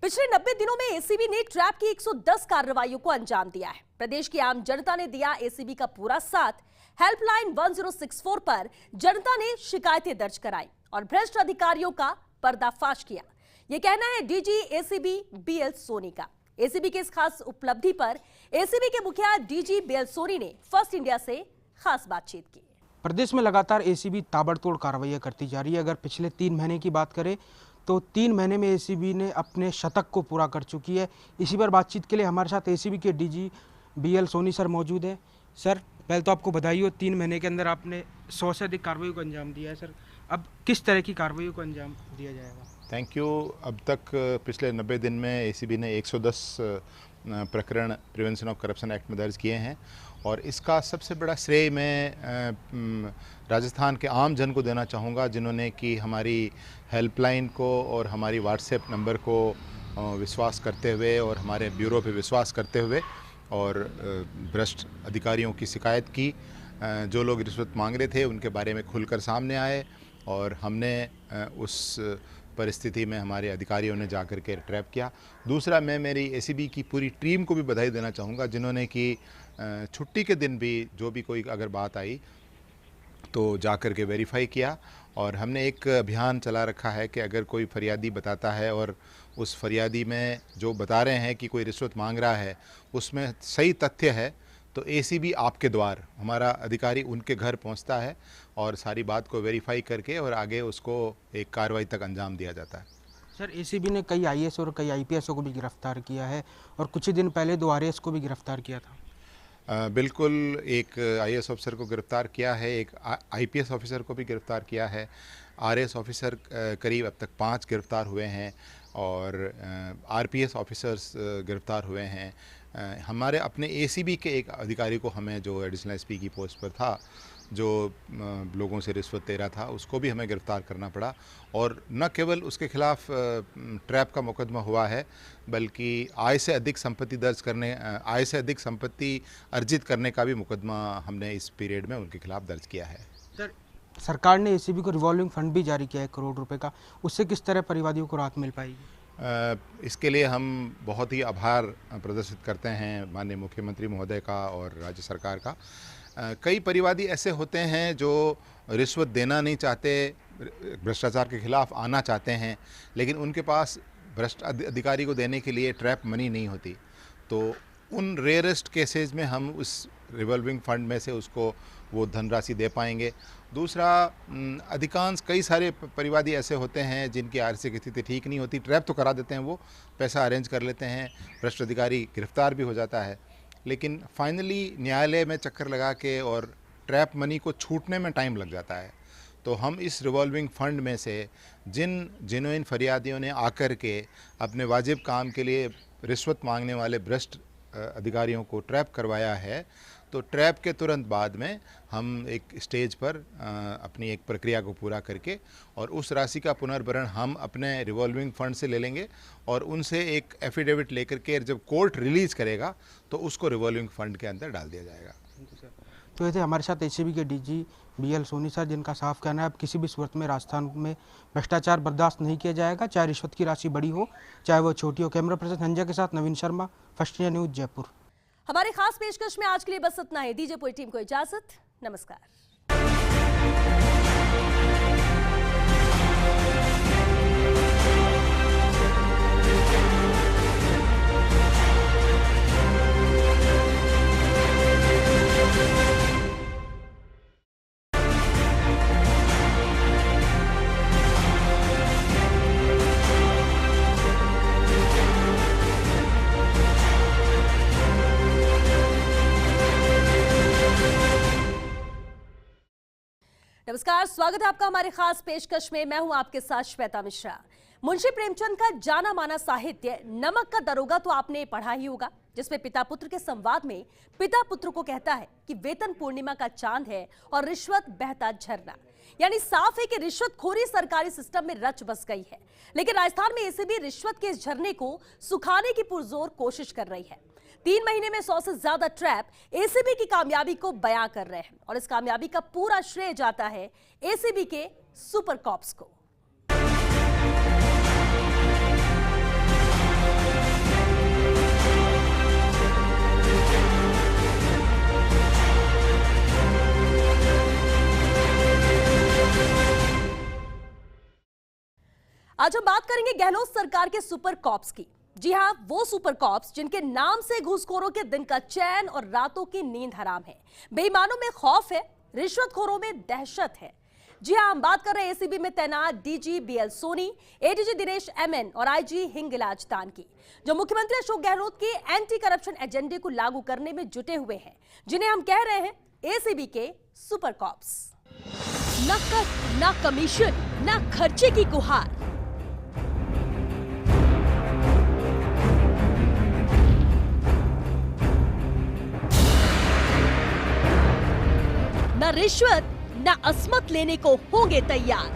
पिछले 90 दिनों में एसीबी ने ट्रैप की 110 कार्रवाइयों को अंजाम दिया है। प्रदेश की आम जनता ने दिया एसीबी का पूरा साथ। हेल्पलाइन 1064 पर जनता ने शिकायतें दर्ज कराई और भ्रष्ट अधिकारियों का पर्दाफाश किया। ये कहना है डीजी एसीबी बीएल सोनी का। एसीबी की इस खास उपलब्धि पर एसीबी के मुखिया डीजी बीएल सोनी ने फर्स्ट इंडिया से खास बातचीत की। प्रदेश में लगातार एसीबी ताबड़तोड़ कार्रवाइयां करती जा रही है। अगर पिछले 3 महीने की बात करें तो 3 महीने में एसीबी ने अपने शतक को पूरा कर चुकी है। इसी पर बातचीत के लिए हमारे साथ एसीबी के डीजी बीएल सोनी सर मौजूद है। सर, पहले तो आपको बधाई हो, 3 महीने के अंदर आपने 100 से अधिक कार्रवाई को अंजाम दिया है। सर, अब किस तरह की कार्रवाई को अंजाम दिया जाएगा? Thank you. अब तक पिछले 90 दिन में एसीबी ने 110 प्रकरण प्रिवेंशन ऑफ करप्शन एक्ट में दर्ज किए हैं और इसका सबसे बड़ा श्रेय मैं राजस्थान के आम जन को देना चाहूँगा, जिन्होंने कि हमारी हेल्पलाइन को और हमारी व्हाट्सएप नंबर को विश्वास करते हुए और हमारे ब्यूरो पे विश्वास करते हुए और भ्रष्ट अधिकारियों की शिकायत की। जो लोग रिश्वत मांग रहे थे उनके बारे में खुलकर सामने आए और हमने उस परिस्थिति में हमारे अधिकारियों ने जाकर के ट्रैप किया। दूसरा, मैं मेरी एसीबी की पूरी टीम को भी बधाई देना चाहूँगा, जिन्होंने कि छुट्टी के दिन भी जो भी कोई अगर बात आई तो जाकर के वेरीफाई किया। और हमने एक अभियान चला रखा है कि अगर कोई फरियादी बताता है और उस फरियादी में जो बता रहे हैं कि कोई रिश्वत मांग रहा है उसमें सही तथ्य है तो एसीबी आपके द्वार हमारा अधिकारी उनके घर पहुंचता है और सारी बात को वेरीफाई करके और आगे उसको एक कार्रवाई तक अंजाम दिया जाता है। सर, एसीबी ने कई आईएएस और कई आईपीएसओ को भी गिरफ्तार किया है और कुछ ही दिन पहले 2 आरएएस को भी गिरफ्तार किया था। बिल्कुल, एक आईएएस ऑफिसर को गिरफ्तार किया है, एक आईपीएस ऑफिसर को भी गिरफ्तार किया है। आरएएस ऑफिसर करीब अब तक 5 गिरफ्तार हुए हैं और आरपीएस ऑफिसर्स गिरफ्तार हुए हैं। हमारे अपने एसीबी के एक अधिकारी को हमें जो एडिशनल एसपी की पोस्ट पर था, जो लोगों से रिश्वत ले रहा था, उसको भी हमें गिरफ्तार करना पड़ा। और न केवल उसके खिलाफ ट्रैप का मुकदमा हुआ है, बल्कि आय से अधिक संपत्ति अर्जित करने का भी मुकदमा हमने इस पीरियड में उनके खिलाफ दर्ज किया है। सर, सरकार ने एसीबी को रिवॉल्विंग फंड भी जारी किया है 1 करोड़ रुपए का, उससे किस तरह परिवादियों को राहत मिल पाएगी? इसके लिए हम बहुत ही आभार प्रदर्शित करते हैं माननीय मुख्यमंत्री महोदय का और राज्य सरकार का। कई परिवादी ऐसे होते हैं जो रिश्वत देना नहीं चाहते, भ्रष्टाचार के खिलाफ आना चाहते हैं, लेकिन उनके पास भ्रष्ट अधिकारी को देने के लिए ट्रैप मनी नहीं होती। तो उन रेयरेस्ट केसेस में हम उस रिवॉल्विंग फंड में से उसको वो धनराशि दे पाएंगे। दूसरा, अधिकांश कई सारे परिवादी ऐसे होते हैं जिनकी आर्थिक स्थिति ठीक नहीं होती, ट्रैप तो करा देते हैं, वो पैसा अरेंज कर लेते हैं, भ्रष्ट अधिकारी गिरफ्तार भी हो जाता है, लेकिन फाइनली न्यायालय में चक्कर लगा के और ट्रैप मनी को छूटने में टाइम लग जाता है। तो हम इस रिवॉल्विंग फंड में से जिन फरियादियों ने आकर के अपने वाजिब काम के लिए रिश्वत मांगने वाले भ्रष्ट अधिकारियों को ट्रैप करवाया है, तो ट्रैप के तुरंत बाद में हम एक स्टेज पर अपनी एक प्रक्रिया को पूरा करके और उस राशि का पुनर्भरण हम अपने रिवॉल्विंग फंड से ले लेंगे और उनसे एक एफिडेविट लेकर के जब कोर्ट रिलीज करेगा तो उसको रिवॉल्विंग फंड के अंदर डाल दिया जाएगा। तो ये थे हमारे साथ एसीबी के डीजी बीएल सोनी सर, जिनका साफ कहना है अब किसी भी सूरत में राजस्थान में भ्रष्टाचार बर्दाश्त नहीं किया जाएगा, चाहे रिश्वत की राशि बड़ी हो चाहे वो छोटी हो। कैमरा पर्सन संजय के साथ Naveen Sharma, first India news, Jaipur. हमारे खास पेशकश में आज के लिए बस इतना ही। दीजिए पूरी टीम को इजाजत। नमस्कार। नमस्कार, स्वागत है आपका हमारे खास पेशकश में। मैं हूं आपके साथ श्वेता मिश्रा। मुंशी प्रेमचंद का जाना माना साहित्य नमक का दरोगा तो आपने पढ़ा ही होगा, जिसमें पिता पुत्र के संवाद में पिता पुत्र को कहता है कि वेतन पूर्णिमा का चांद है और रिश्वत बहता झरना। यानी साफ है कि रिश्वतखोरी सरकारी सिस्टम में रच बस गई है। लेकिन राजस्थान में एसीबी रिश्वत के इस झरने को सुखाने की पुरजोर कोशिश कर रही है। 3 महीने में 100 से ज्यादा ट्रैप एसीबी की कामयाबी को बयां कर रहे हैं और इस कामयाबी का पूरा श्रेय जाता है एसीबी के सुपर कॉप्स को। आज हम बात करेंगे गहलोत सरकार के सुपर कॉप्स की। जी हां, वो सुपर कॉप्स जिनके नाम से घूसखोरों के दिन का चैन और रातों की नींद हराम है, बेईमानों में खौफ है, रिश्वतखोरों में दहशत है। जी हां, हम बात कर रहे हैं एसीबी में तैनात DG BL Soni, ADG Dinesh MN और आईजी हिंगलाज दान की, जो मुख्यमंत्री अशोक गहलोत के एंटी करप्शन एजेंडे को लागू करने में जुटे हुए हैं, जिन्हें हम कह रहे हैं एसीबी के सुपर कॉप्स। न कर, न कमीशन, न खर्चे की गुहार, न रिश्वत, न अस्मत लेने को होंगे तैयार।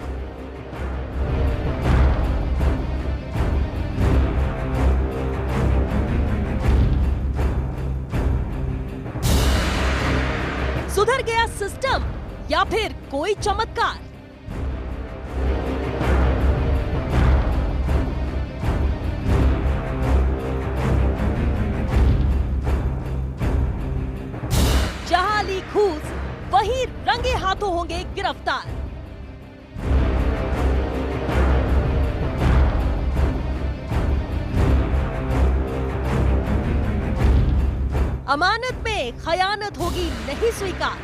सुधर गया सिस्टम या फिर कोई चमत्कार? जहां ली घूस वहीं रंगे हाथों होंगे गिरफ्तार। अमानत में खयानत होगी नहीं स्वीकार।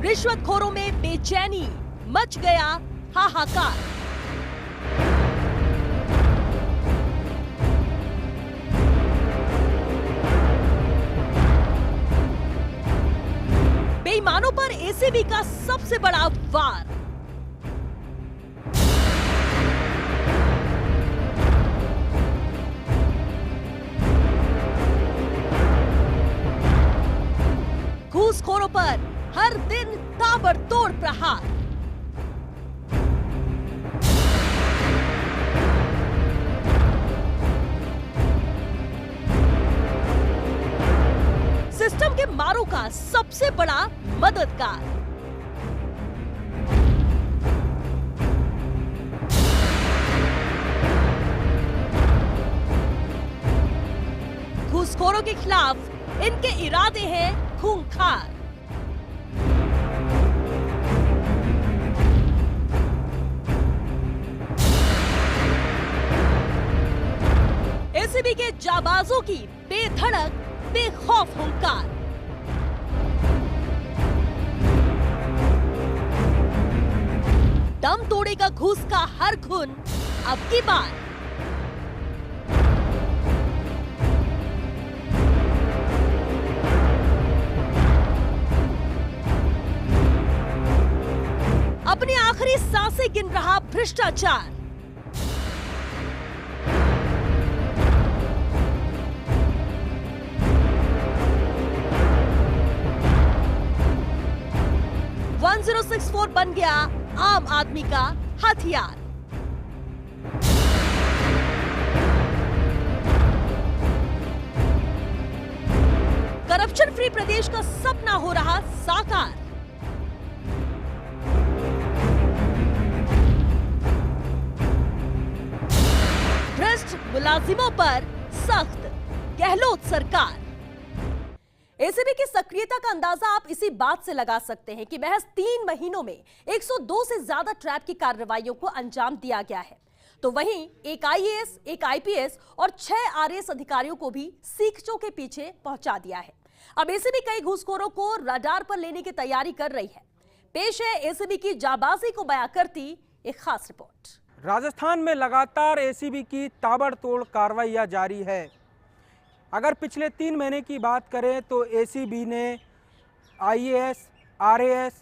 रिश्वतखोरों में बेचैनी, मच गया हाहाकार। बेईमानों पर एसीबी का सबसे बड़ा वार। घूसखोरों पर हर दिन ताबड़तोड़ प्रहार। सिस्टम के मारों का सबसे बड़ा मददगार। घूसखोरों के खिलाफ इनके इरादे हैं खूंखार। एसीबी के जाबाजों की बेधड़क बेखौफ हुंकार। दम तोड़ेगा घूस का हर खून अब की बार। अपनी आखिरी सांसें गिन रहा भ्रष्टाचार। (1064) बन गया आम आदमी का हथियार। करप्शन फ्री प्रदेश का सपना हो रहा साकार। भ्रष्ट मुलाजिमों पर सख्त गहलोत सरकार। एसीबी की सक्रियता का अंदाजा आप इसी बात से लगा सकते हैं कि महज 3 महीनों में 102 से ज्यादा ट्रैप की कार्रवाइयों को अंजाम दिया गया है। तो वहीं एक आईएएस, एक आईपीएस और 6 आरएएस अधिकारियों को भी सीखचों के पीछे पहुंचा दिया है। अब एसीबी कई घूसखोरों को रडार पर लेने की तैयारी कर रही है। पेश है एसीबी की जाबाजी को बयां करती एक खास रिपोर्ट। राजस्थान में लगातार एसीबी की ताबड़तोड़ कार्रवाइयां जारी है। अगर पिछले 3 महीने की बात करें तो एसीबी ने आईएएस, आरएएस,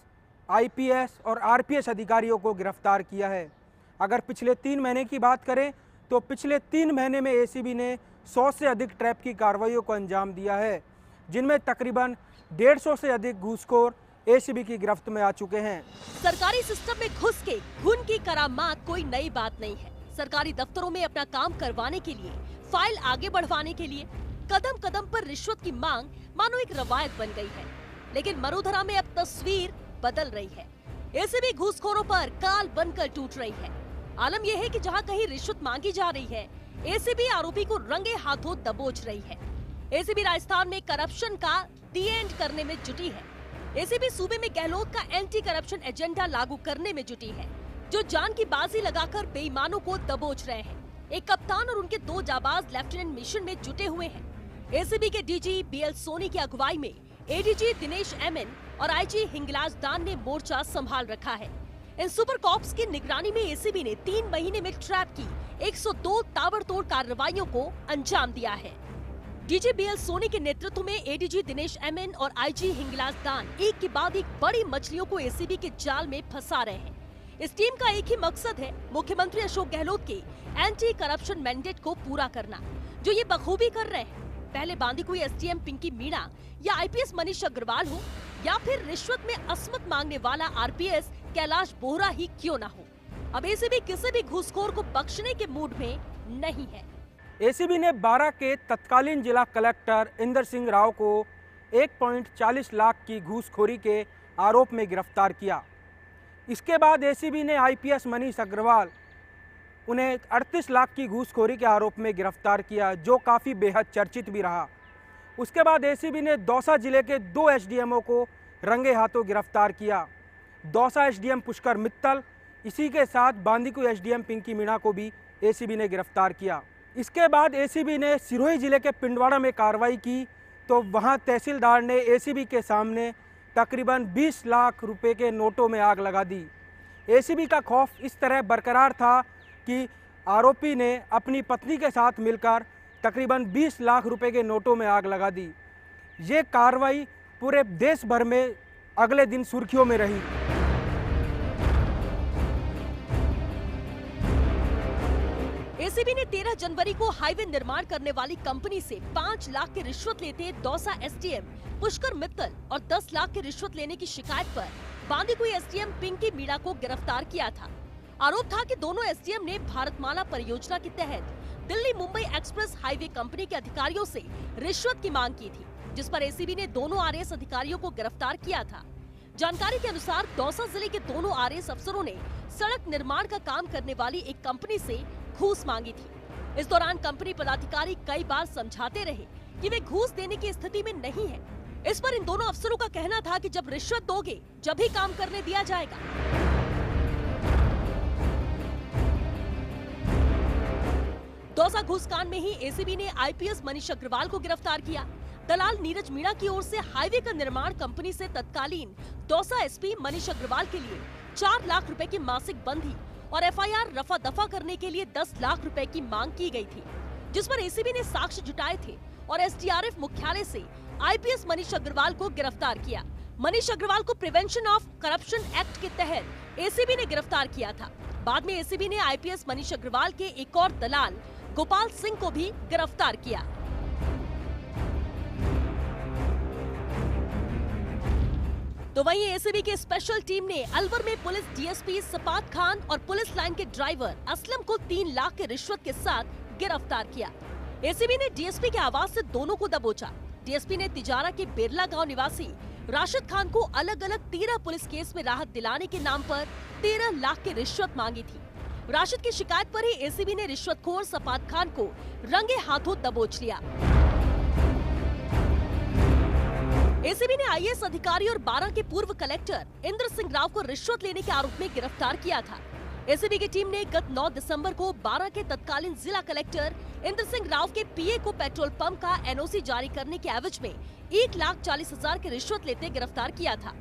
आईपीएस और आरपीएस अधिकारियों को गिरफ्तार किया है। अगर पिछले 3 महीने की बात करें तो पिछले 3 महीने में एसीबी ने 100 से अधिक ट्रैप की कार्रवाइयों को अंजाम दिया है, जिनमें तकरीबन 150 से अधिक घूसखोर एसीबी की गिरफ्त में आ चुके हैं। सरकारी सिस्टम में घुस के खून की करामात कोई नई बात नहीं है। सरकारी दफ्तरों में अपना काम करवाने के लिए, फाइल आगे बढ़वाने के लिए कदम कदम पर रिश्वत की मांग मानो एक रवायत बन गई है। लेकिन मरुधरा में अब तस्वीर बदल रही है। एसीबी घूसखोरों पर काल बनकर टूट रही है। आलम यह है कि जहां कहीं रिश्वत मांगी जा रही है, एसीबी आरोपी को रंगे हाथों दबोच रही है। एसीबी राजस्थान में करप्शन का दी एंड करने में जुटी है। एसीबी सूबे में गहलोत का एंटी करप्शन एजेंडा लागू करने में जुटी है, जो जान की बाजी लगाकर बेईमानों को दबोच रहे हैं। एक कप्तान और उनके 2 जाबाज लेफ्टिनेंट मिशन में जुटे हुए हैं। एसीबी के डीजी बीएल सोनी की अगुवाई में एडीजी दिनेश एमएन और आईजी हिंगलाज दान ने मोर्चा संभाल रखा है। इन सुपर कॉप्स की निगरानी में एसीबी ने 3 महीने में ट्रैप की 102 ताबड़तोड़ कार्रवाइयों को अंजाम दिया है। डीजी बीएल सोनी के नेतृत्व में एडीजी दिनेश एमएन और आईजी हिंगलाज दान एक के बाद एक बड़ी मछलियों को एसीबी के जाल में फंसा रहे हैं। इस टीम का एक ही मकसद है, मुख्यमंत्री अशोक गहलोत के एंटी करप्शन मैंडेट को पूरा करना, जो ये बखूबी कर रहे हैं। पहले बांदीकुई एसडीएम पिंकी मीणा या आईपीएस मनीष अग्रवाल हो, या फिर रिश्वत में असमत मांगने वाला आरपीएस कैलाश बोहरा ही क्यों न हो, अब एसीबी किसी भी घूसखोर को बख्शने के मूड में नहीं है। एसीबी ने 12 के तत्कालीन जिला कलेक्टर इंदर सिंह राव को 1.40 लाख की घूसखोरी के आरोप में गिरफ्तार किया। इसके बाद एसीबी ने आईपीएस मनीष अग्रवाल उन्हें 38 लाख की घूसखोरी के आरोप में गिरफ्तार किया, जो काफ़ी बेहद चर्चित भी रहा। उसके बाद एसीबी ने दौसा जिले के 2 एसडीएमओ को रंगे हाथों गिरफ्तार किया। दौसा एसडीएम पुष्कर मित्तल, इसी के साथ बांदीकुई एसडीएम पिंकी मीणा को भी एसीबी ने गिरफ्तार किया। इसके बाद एसीबी ने सिरोही जिले के पिंडवाड़ा में कार्रवाई की, तो वहां तहसीलदार ने एसीबी के सामने तकरीबन 20 लाख रुपए के नोटों में आग लगा दी। एसीबी का खौफ इस तरह बरकरार था कि आरोपी ने अपनी पत्नी के साथ मिलकर तकरीबन 20 लाख रुपए के नोटों में आग लगा दी। ये कार्रवाई पूरे देश भर में अगले दिन सुर्खियों में रही। एसीबी ने 13 जनवरी को हाईवे निर्माण करने वाली कंपनी से 5 लाख की रिश्वत लेते दौसा एसडीएम पुष्कर मित्तल और 10 लाख की रिश्वत लेने की शिकायत पर बांदीकुई एसडीएम पिंकी मीणा को गिरफ्तार किया था। आरोप था कि दोनों एसडीएम ने भारतमाला परियोजना के तहत Delhi Mumbai express highway company के अधिकारियों से रिश्वत की मांग की थी, जिस पर एसीबी ने दोनों आरएएस अधिकारियों को गिरफ्तार किया था। जानकारी के अनुसार दौसा जिले के दोनों आरएएस अफसरों ने सड़क निर्माण का काम करने वाली एक कंपनी से घूस मांगी थी। इस दौरान कंपनी पदाधिकारी कई बार समझाते रहे कि वे घूस देने की स्थिति में नहीं है। इस पर इन दोनों अफसरों का कहना था कि जब रिश्वत दोगे जब ही काम करने दिया जाएगा। दौसा घूसकांड में ही एसीबी ने आईपीएस मनीष अग्रवाल को गिरफ्तार किया। दलाल नीरज मीणा की ओर से हाईवे का निर्माण कंपनी से तत्कालीन दौसा एसपी मनीष अग्रवाल के लिए 4 लाख रुपए की मासिक बंधी और एफआईआर रफा दफा करने के लिए 10 लाख रुपए की मांग की गई थी, जिस पर एसीबी ने साक्ष्य जुटाए थे और एसडीआरएफ मुख्यालय से आईपीएस मनीष अग्रवाल को गिरफ्तार किया। मनीष अग्रवाल को प्रिवेंशन ऑफ करप्शन एक्ट के तहत एसीबी ने गिरफ्तार किया था। बाद में एसीबी ने आईपीएस मनीष अग्रवाल के एक और दलाल गोपाल सिंह को भी गिरफ्तार किया। तो वहीं एसीबी की स्पेशल टीम ने अलवर में पुलिस डीएसपी सपात खान और पुलिस लाइन के ड्राइवर असलम को 3 लाख के रिश्वत के साथ गिरफ्तार किया। एसीबी ने डीएसपी के आवास से दोनों को दबोचा। डीएसपी ने तिजारा के बेरला गांव निवासी राशिद खान को अलग अलग 13 पुलिस केस में राहत दिलाने के नाम पर 13 लाख की रिश्वत मांगी थी। राशिद की शिकायत पर ही एसीबी ने रिश्वतखोर सपात खान को रंगे हाथों दबोच लिया। एसीबी ने आईएएस अधिकारी और 12 के पूर्व कलेक्टर इंद्र सिंह राव को रिश्वत लेने के आरोप में गिरफ्तार किया था। एसीबी की टीम ने गत 9 दिसंबर को 12 के तत्कालीन जिला कलेक्टर इंद्र सिंह राव के पीए को पेट्रोल पंप का एनओसी जारी करने के एवज में 1,40,000 की रिश्वत लेते गिरफ्तार किया था।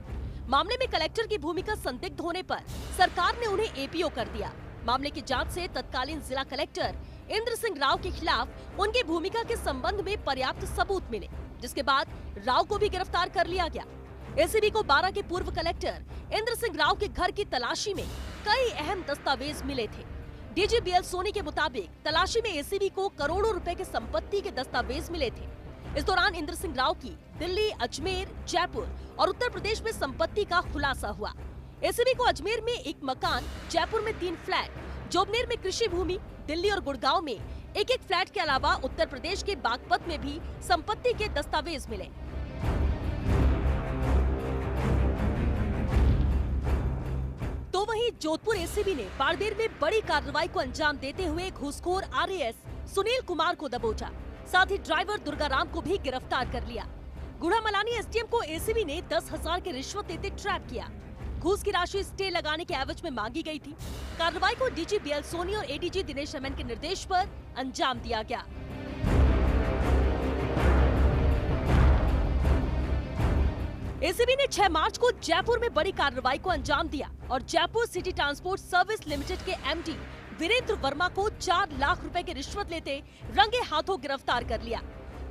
मामले में कलेक्टर की भूमिका संदिग्ध होने पर सरकार ने उन्हें एपीओ कर दिया। मामले की जांच से तत्कालीन जिला कलेक्टर इंद्र सिंह राव के खिलाफ उनकी भूमिका के संबंध में पर्याप्त सबूत मिले, जिसके बाद राव को भी गिरफ्तार कर लिया गया। एसीबी को 12 के पूर्व कलेक्टर इंद्र सिंह राव के घर की तलाशी में कई अहम दस्तावेज मिले थे। डीजी बीएल सोनी के मुताबिक तलाशी में एसीबी को करोड़ों रुपए के संपत्ति के दस्तावेज मिले थे। इस दौरान इंद्र सिंह राव की दिल्ली, अजमेर, जयपुर और उत्तर प्रदेश में संपत्ति का खुलासा हुआ। एसीबी को अजमेर में एक मकान, जयपुर में 3 फ्लैट, जोबनेर में कृषि भूमि, दिल्ली और गुड़गांव में एक फ्लैट के अलावा उत्तर प्रदेश के बागपत में भी संपत्ति के दस्तावेज मिले। तो वहीं जोधपुर एसीबी ने बाड़मेर में बड़ी कार्रवाई को अंजाम देते हुए घूसखोर आरएएस सुनील कुमार को दबोचा। साथ ही ड्राइवर दुर्गाराम को भी गिरफ्तार कर लिया। गुड़ामलानी एसडीएम को एसीबी ने 10,000 की रिश्वत देते ट्रैप किया। घूस की राशि स्टे लगाने के एवज में मांगी गई थी। कार्रवाई को डीजी बीएल सोनी और एडीजी दिनेश एमएन के निर्देश पर अंजाम दिया गया। एसीबी ने 6 मार्च को जयपुर में बड़ी कार्रवाई को अंजाम दिया और Jaipur city transport service limited के एमडी वीरेंद्र वर्मा को 4 लाख रुपए की रिश्वत लेते रंगे हाथों गिरफ्तार कर लिया।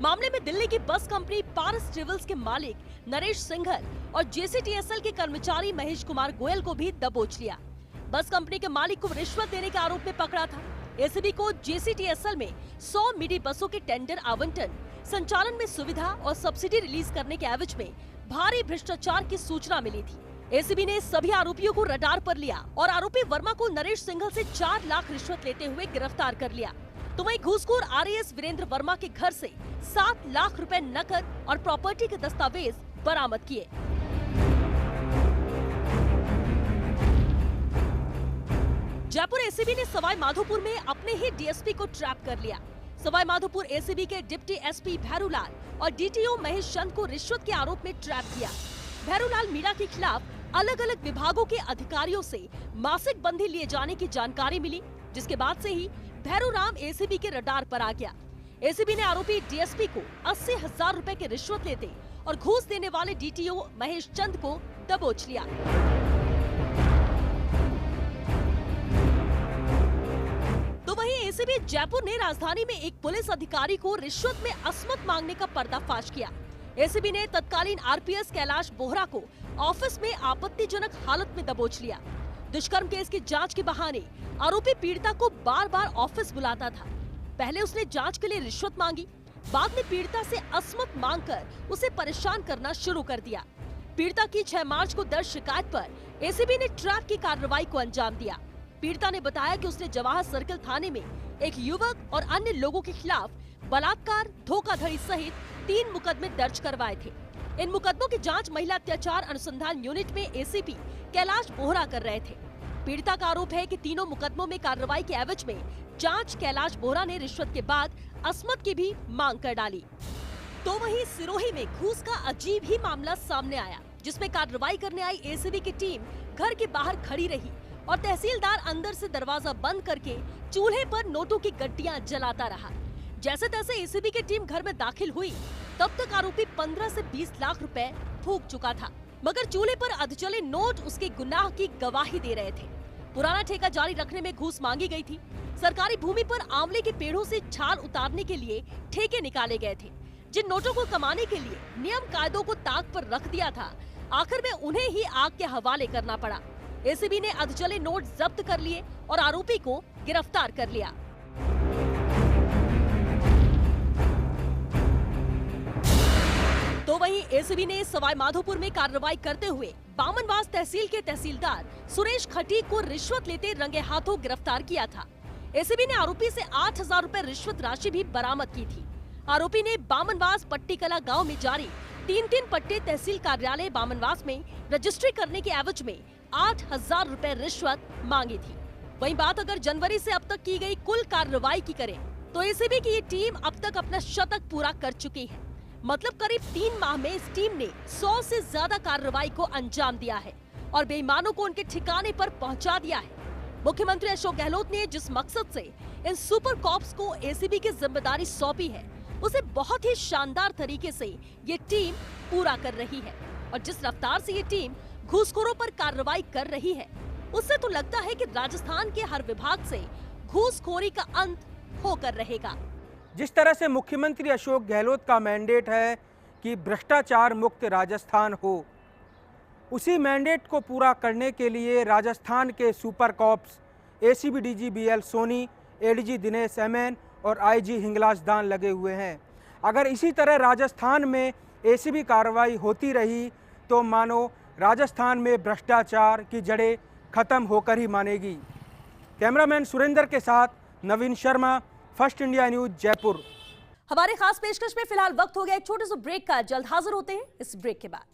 मामले में दिल्ली की बस कंपनी पारस ट्रेवल्स के मालिक नरेश सिंघल और जेसीटीएसएल के कर्मचारी महेश कुमार गोयल को भी दबोच लिया। बस कंपनी के मालिक को रिश्वत देने के आरोप में पकड़ा था। एसीबी को जेसीटीएसएल में 100 मिडी बसों के टेंडर आवंटन, संचालन में सुविधा और सब्सिडी रिलीज करने के एवज में भारी भ्रष्टाचार की सूचना मिली थी। एसीबी ने सभी आरोपियों को रडार पर लिया और आरोपी वर्मा को नरेश सिंघल से 4 लाख रिश्वत लेते हुए गिरफ्तार कर लिया। तो वहीं घूसखोर आरएएस वीरेंद्र वर्मा के घर से 7 लाख रुपए नकद और प्रॉपर्टी के दस्तावेज बरामद किए। जयपुर एसीबी ने सवाई माधोपुर में अपने ही डीएसपी को ट्रैप कर लिया। सवाई माधोपुर एसीबी के डिप्टी एसपी भैरूलाल और डीटीओ महेश चंद को रिश्वत के आरोप में ट्रैप किया। भैरूलाल मीणा के खिलाफ अलग अलग विभागों के अधिकारियों से मासिक बंदी लिए जाने की जानकारी मिली, जिसके बाद से ही भैरूराम एसीबी के रडार पर आ गया। एसीबी ने आरोपी डीएसपी को 80,000 रुपए की रिश्वत लेते और घूस देने वाले डीटीओ महेश चंद को दबोच लिया। तो वहीं एसीबी जयपुर ने राजधानी में एक पुलिस अधिकारी को रिश्वत में असमत मांगने का पर्दाफाश किया। एसीबी ने तत्कालीन आरपीएस कैलाश बोहरा को ऑफिस में आपत्तिजनक हालत में दबोच लिया। दुष्कर्म केस की जांच के बहाने आरोपी पीड़िता को बार बार ऑफिस बुलाता था। पहले उसने जांच के लिए रिश्वत मांगी, बाद में पीड़िता से असमत मांगकर उसे परेशान करना शुरू कर दिया। पीड़िता की 6 मार्च को दर्ज शिकायत पर एसीबी ने ट्रैप की कार्रवाई को अंजाम दिया। पीड़िता ने बताया कि उसने जवाहर सर्किल थाने में एक युवक और अन्य लोगों के खिलाफ बलात्कार, धोखाधड़ी सहित 3 मुकदमे दर्ज करवाए थे। इन मुकदमों की जांच महिला अत्याचार अनुसंधान यूनिट में एसीपी कैलाश बोहरा कर रहे थे। पीड़िता का आरोप है कि तीनों मुकदमों में कार्रवाई के एवज में जांच कैलाश बोहरा ने रिश्वत के बाद असमत की भी मांग कर डाली। तो वहीं सिरोही में घूस का अजीब ही मामला सामने आया, जिसमें कार्रवाई करने आई एसीबी की टीम घर के बाहर खड़ी रही और तहसीलदार अंदर से दरवाजा बंद करके चूल्हे पर नोटों की गड्डियां जलाता रहा। जैसे तैसे एसीबी की टीम घर में दाखिल हुई, तब तक आरोपी 15 से 20 लाख रुपए फूंक चुका था, मगर चूल्हे पर अधजले नोट उसके गुनाह की गवाही दे रहे थे। पुराना ठेका जारी रखने में घूस मांगी गई थी। सरकारी भूमि पर आंवले के पेड़ों से छाल उतारने के लिए ठेके निकाले गए थे। जिन नोटों को कमाने के लिए नियम कायदों को ताक पर रख दिया था, आखिर में उन्हें ही आग के हवाले करना पड़ा। एसीबी ने अधजले नोट जब्त कर लिए और आरोपी को गिरफ्तार कर लिया। तो वहीं एसीबी ने सवाई माधोपुर में कार्रवाई करते हुए बामनवास तहसील के तहसीलदार सुरेश खटीक को रिश्वत लेते रंगे हाथों गिरफ्तार किया था। एसीबी ने आरोपी से 8,000 रुपए रिश्वत राशि भी बरामद की थी। आरोपी ने बामनवास पट्टीकला गांव में जारी 3 पट्टे तहसील कार्यालय बामनवास में रजिस्ट्री करने के एवज में 8,000 रुपए रिश्वत मांगी थी। वहीं बात अगर जनवरी से अब तक की गई कुल कार्रवाई की करें, तो एसीबी की ये टीम अब तक अपना शतक पूरा कर चुकी है। मतलब करीब 3 माह में इस टीम ने 100 से ज्यादा कार्रवाई को अंजाम दिया है और बेईमानों को उनके ठिकाने पर पहुंचा दिया है। मुख्यमंत्री अशोक गहलोत ने जिस मकसद से इन सुपर कॉप्स को एसीबी की जिम्मेदारी सौंपी है, उसे बहुत ही शानदार तरीके से ये टीम पूरा कर रही है। और जिस रफ्तार से ये टीम घूसखोरों पर कार्रवाई कर रही है, उससे तो लगता है कि राजस्थान के हर विभाग से घूसखोरी का अंत होकर रहेगा। जिस तरह से मुख्यमंत्री अशोक गहलोत का मैंडेट है कि भ्रष्टाचार मुक्त राजस्थान हो, उसी मैंडेट को पूरा करने के लिए राजस्थान के super cops ACB DG BL Soni, ADG Dinesh MN और आईजी हिंगलाज दान लगे हुए हैं। अगर इसी तरह राजस्थान में एसीबी कार्रवाई होती रही तो मानो राजस्थान में भ्रष्टाचार की जड़ें खत्म होकर ही मानेगी। कैमरामैन सुरेंद्र के साथ Naveen Sharma, first India news, Jaipur. हमारे खास पेशकश में फिलहाल वक्त हो गया एक छोटे से ब्रेक का। जल्द हाजिर होते हैं इस ब्रेक के बाद।